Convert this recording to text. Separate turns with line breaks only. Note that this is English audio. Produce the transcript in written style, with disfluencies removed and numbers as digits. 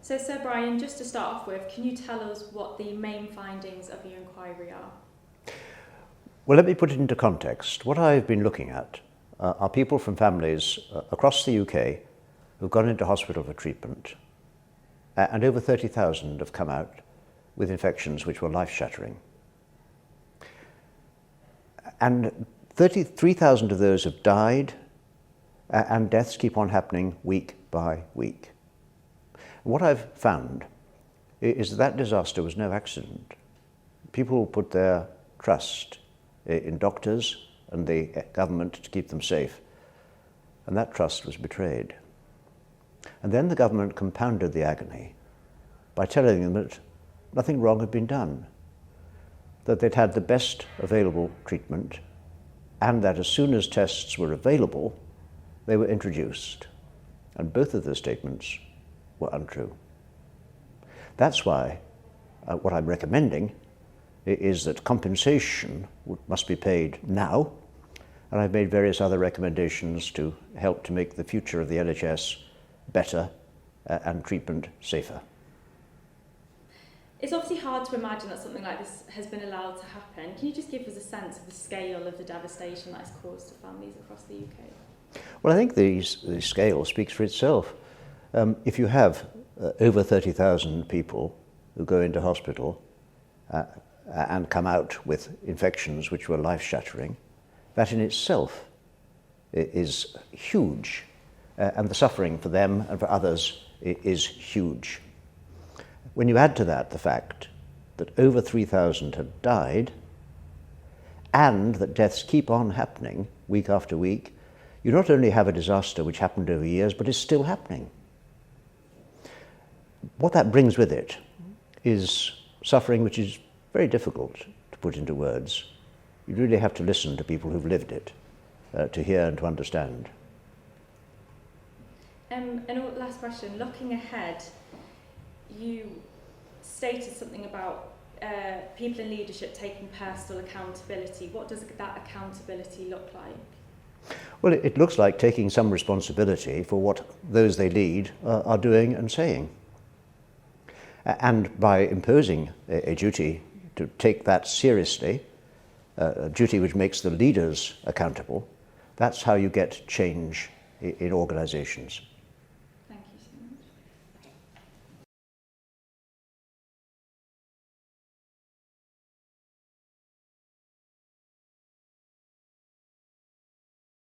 So Sir Brian, just to start off with, can you tell us what the main findings of your inquiry are?
Well, let me put it into context. What I've been looking at are people from families across the UK who've gone into hospital for treatment, and over 30,000 have come out with infections which were life-shattering. And 33,000 of those have died, and deaths keep on happening week by week. What I've found is that disaster was no accident. People put their trust in doctors and the government to keep them safe, and that trust was betrayed. And then the government compounded the agony by telling them that nothing wrong had been done, that they'd had the best available treatment, and that as soon as tests were available, they were introduced. And both of those statements were untrue. That's why what I'm recommending is that compensation must be paid now, and I've made various other recommendations to help to make the future of the NHS better and treatment safer.
It's obviously hard to imagine that something like this has been allowed to happen. Can you just give us a sense of the scale of the devastation that it's caused to families across the UK?
Well, I think the scale speaks for itself. If you have over 30,000 people who go into hospital and come out with infections which were life-shattering, that in itself is huge, and the suffering for them and for others is huge. When you add to that the fact that over 3,000 have died and that deaths keep on happening week after week, you not only have a disaster which happened over years, but is still happening. What that brings with it is suffering which is very difficult to put into words. You really have to listen to people who've lived it to hear and to understand.
And last question, looking ahead, you stated something about people in leadership taking personal accountability. What does that accountability look like?
Well, it looks like taking some responsibility for what those they lead are doing and saying. And by imposing a duty to take that seriously, a duty which makes the leaders accountable, that's how you get change in organisations.